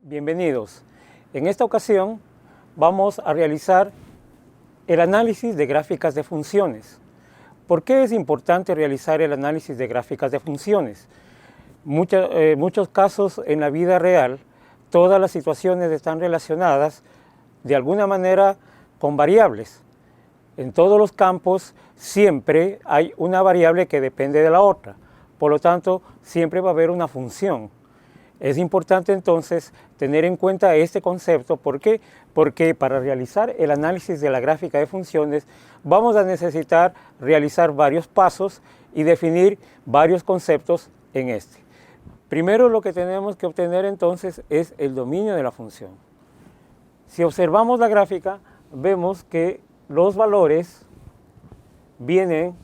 Bienvenidos. En esta ocasión vamos a realizar el análisis de gráficas de funciones. ¿Por qué es importante realizar el análisis de gráficas de funciones? Muchos casos en la vida real, todas las situaciones están relacionadas de alguna manera con variables. En todos los campos siempre hay una variable que depende de la otra. Por lo tanto, siempre va a haber una función. Es importante entonces tener en cuenta este concepto. ¿Por qué? Porque para realizar el análisis de la gráfica de funciones vamos a necesitar realizar varios pasos y definir varios conceptos en este. Primero lo que tenemos que obtener entonces es el dominio de la función. Si observamos la gráfica, vemos que los valores vienen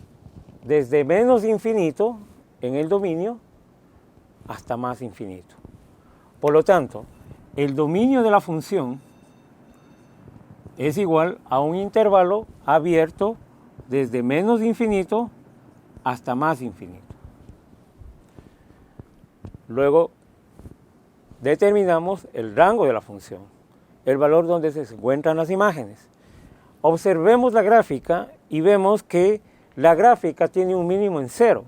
desde menos infinito en el dominio hasta más infinito. Por lo tanto, el dominio de la función es igual a un intervalo abierto desde menos infinito hasta más infinito. Luego, determinamos el rango de la función, el valor donde se encuentran las imágenes. Observemos la gráfica y vemos que la gráfica tiene un mínimo en 0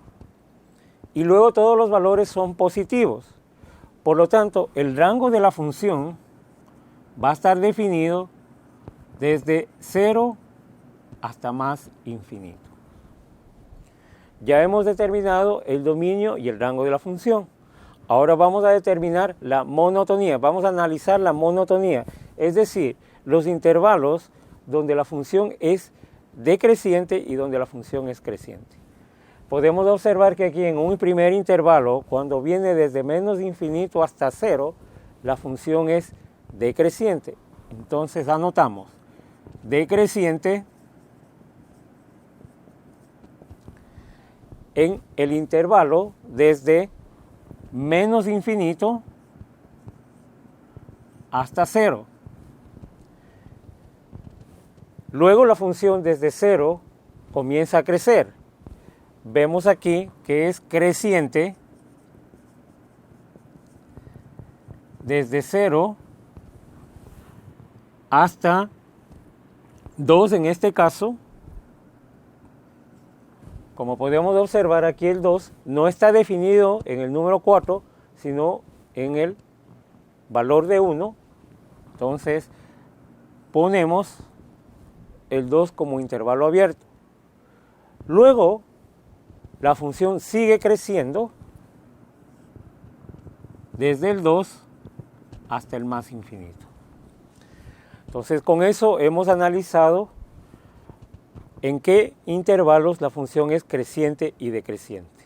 y luego todos los valores son positivos. Por lo tanto, el rango de la función va a estar definido desde 0 hasta más infinito. Ya hemos determinado el dominio y el rango de la función. Ahora vamos a determinar la monotonía, vamos a analizar la monotonía, es decir, los intervalos donde la función es decreciente y donde la función es creciente. Podemos observar que aquí en un primer intervalo, cuando viene desde menos infinito hasta 0, la función es decreciente. Entonces anotamos decreciente en el intervalo desde menos infinito hasta 0. Luego la función desde 0 comienza a crecer. Vemos aquí que es creciente desde 0 hasta 2 en este caso. Como podemos observar aquí, el 2 no está definido en el número 4, sino en el valor de 1. Entonces ponemos el 2 como intervalo abierto. Luego la función sigue creciendo desde el 2 hasta el más infinito. Entonces con eso hemos analizado en qué intervalos la función es creciente y decreciente.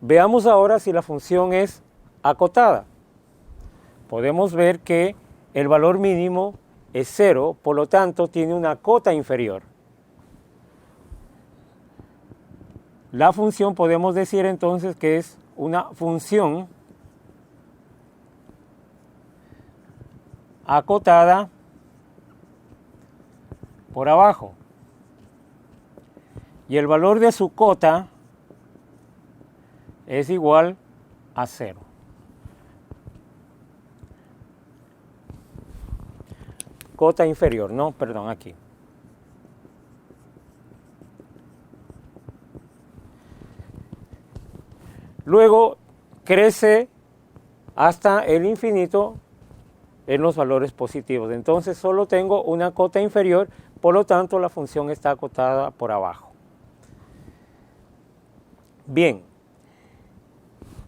Veamos ahora si la función es acotada. Podemos ver que el valor mínimo es 0, por lo tanto tiene una cota inferior. La función podemos decir entonces que es una función acotada por abajo. Y el valor de su cota es igual a 0. Cota inferior, no, perdón, aquí. Luego crece hasta el infinito en los valores positivos. Entonces solo tengo una cota inferior, por lo tanto la función está acotada por abajo. Bien,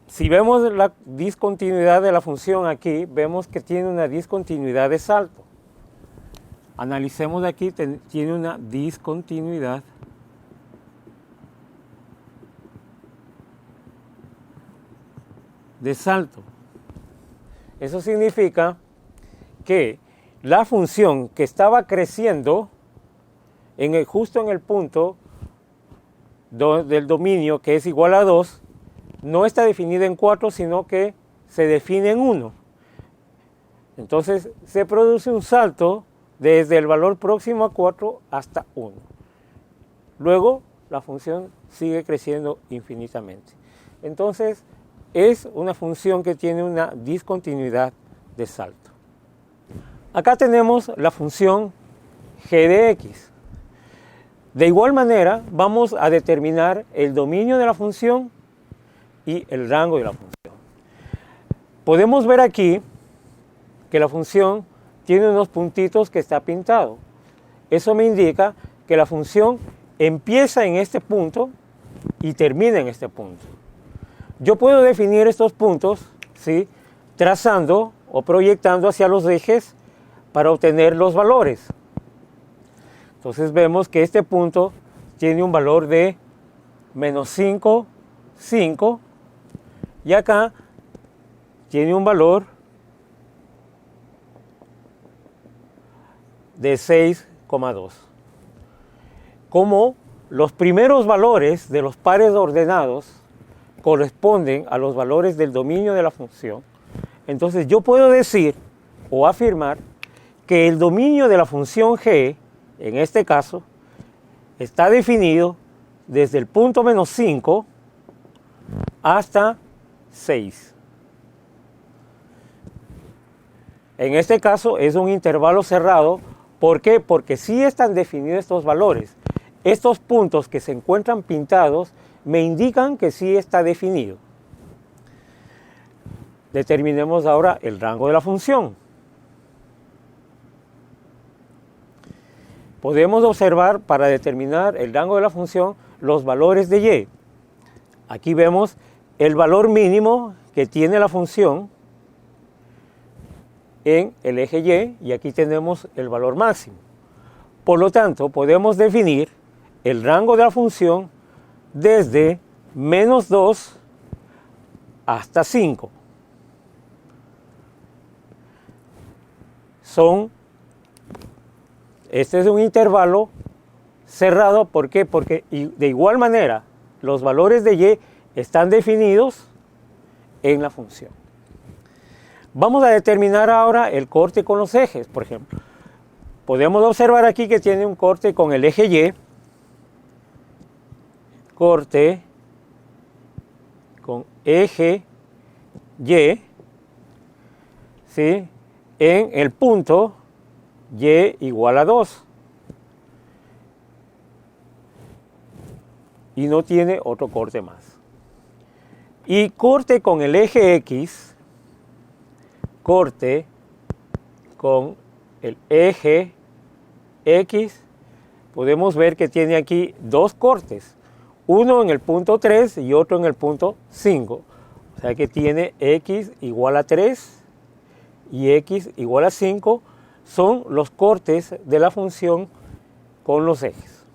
si vemos la discontinuidad de la función aquí, vemos que tiene una discontinuidad de salto. Analicemos aquí, tiene una discontinuidad de salto. Eso significa que la función que estaba creciendo justo en el punto del dominio, que es igual a 2, no está definida en 4, sino que se define en 1. Entonces se produce un salto desde el valor próximo a 4 hasta 1. Luego la función sigue creciendo infinitamente. Entonces es una función que tiene una discontinuidad de salto. Acá tenemos la función g de x. De igual manera, vamos a determinar el dominio de la función y el rango de la función. Podemos ver aquí que la función tiene unos puntitos que está pintado. Eso me indica que la función empieza en este punto y termina en este punto. Yo puedo definir estos puntos, ¿sí?, trazando o proyectando hacia los ejes para obtener los valores. Entonces vemos que este punto tiene un valor de menos 5, 5, y acá tiene un valor de 6,2. Como los primeros valores de los pares ordenados corresponden a los valores del dominio de la función, entonces yo puedo decir o afirmar que el dominio de la función g, en este caso, está definido desde el punto menos 5 hasta 6. En este caso es un intervalo cerrado. ¿Por qué? Porque sí están definidos estos valores. Estos puntos que se encuentran pintados me indican que sí está definido. Determinemos ahora el rango de la función. Podemos observar para determinar el rango de la función los valores de y. Aquí vemos el valor mínimo que tiene la función en el eje y aquí tenemos el valor máximo. Por lo tanto, podemos definir el rango de la función desde menos 2 hasta 5. Este es un intervalo cerrado. ¿Por qué? Porque de igual manera los valores de y están definidos en la función. Vamos a determinar ahora el corte con los ejes, por ejemplo. Podemos observar aquí que tiene un corte con el eje y, corte con eje y, ¿sí?, en el punto y igual a 2. Y no tiene otro corte más. Y corte con el eje x, corte con el eje x, podemos ver que tiene aquí dos cortes, uno en el punto 3 y otro en el punto 5. O sea que tiene x igual a 3 y x igual a 5, son los cortes de la función con los ejes.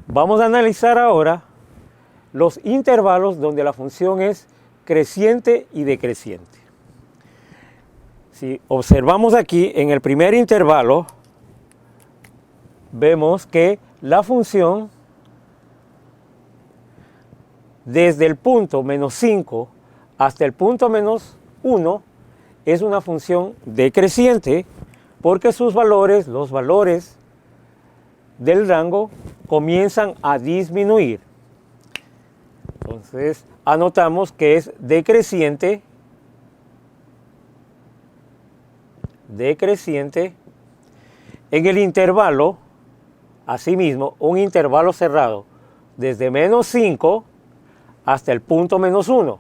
Vamos a analizar ahora los intervalos donde la función es creciente y decreciente. Si observamos aquí en el primer intervalo, vemos que la función desde el punto menos 5 hasta el punto menos 1 es una función decreciente porque sus valores, los valores del rango, comienzan a disminuir. Entonces anotamos que es decreciente en el intervalo, asimismo, un intervalo cerrado desde menos 5 hasta el punto menos 1.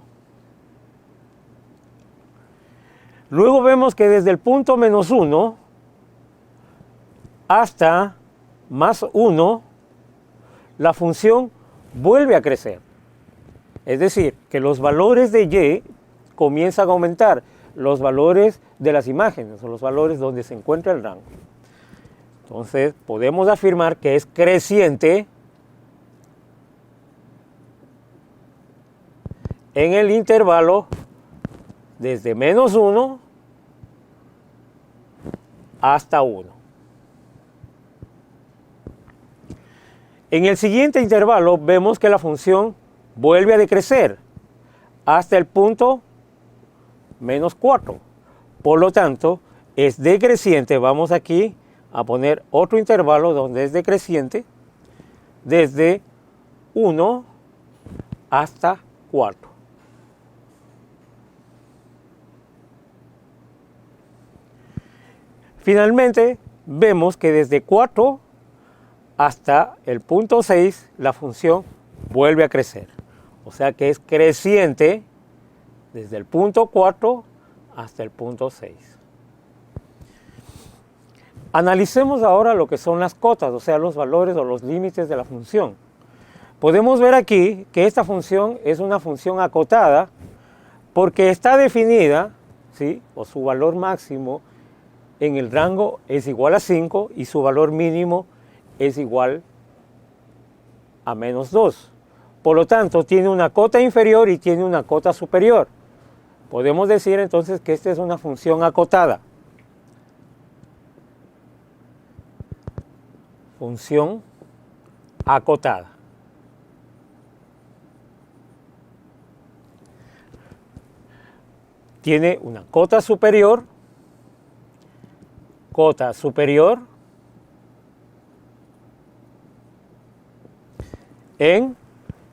Luego vemos que desde el punto menos 1 hasta más 1, la función vuelve a crecer. Es decir, que los valores de y comienzan a aumentar, los valores de las imágenes o los valores donde se encuentra el rango. Entonces, podemos afirmar que es creciente en el intervalo desde menos 1 hasta 1. En el siguiente intervalo vemos que la función vuelve a decrecer hasta el punto menos 4. Por lo tanto, es decreciente. Vamos aquí a poner otro intervalo donde es decreciente desde 1 hasta 4. Finalmente, vemos que desde 4 hasta el punto 6 la función vuelve a crecer. O sea que es creciente desde el punto 4 hasta el punto 6. Analicemos ahora lo que son las cotas, o sea, los valores o los límites de la función. Podemos ver aquí que esta función es una función acotada porque está definida, ¿sí?, o su valor máximo en el rango es igual a 5 y su valor mínimo es igual a menos 2. Por lo tanto, tiene una cota inferior y tiene una cota superior. Podemos decir entonces que esta es una función acotada. Función acotada. Tiene una cota superior en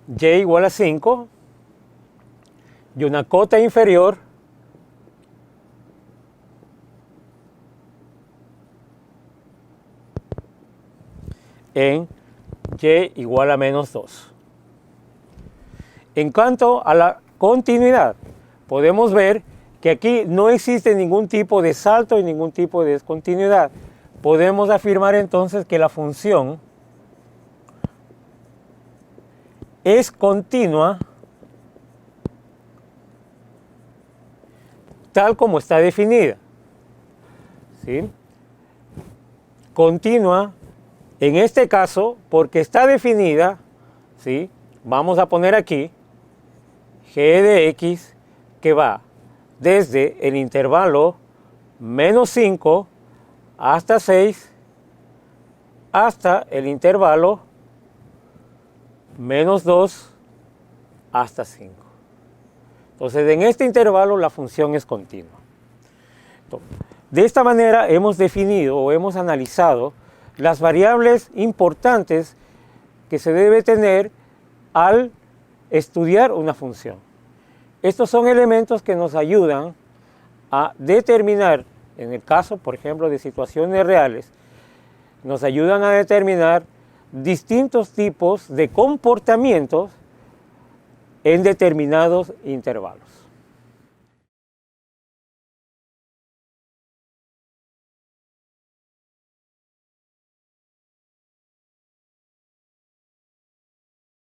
y igual a 5 y una cota inferior en y igual a menos 2. En cuanto a la continuidad, podemos ver que aquí no existe ningún tipo de salto y ningún tipo de descontinuidad. Podemos afirmar entonces que la función es continua tal como está definida. ¿Sí? Continua en este caso porque está definida, ¿sí?, vamos a poner aquí g de x que va desde el intervalo menos 5 hasta 6 hasta el intervalo menos 2 hasta 5. Entonces, en este intervalo la función es continua. De esta manera hemos definido o hemos analizado las variables importantes que se debe tener al estudiar una función. Estos son elementos que nos ayudan a determinar, en el caso, por ejemplo, de situaciones reales, nos ayudan a determinar distintos tipos de comportamientos en determinados intervalos.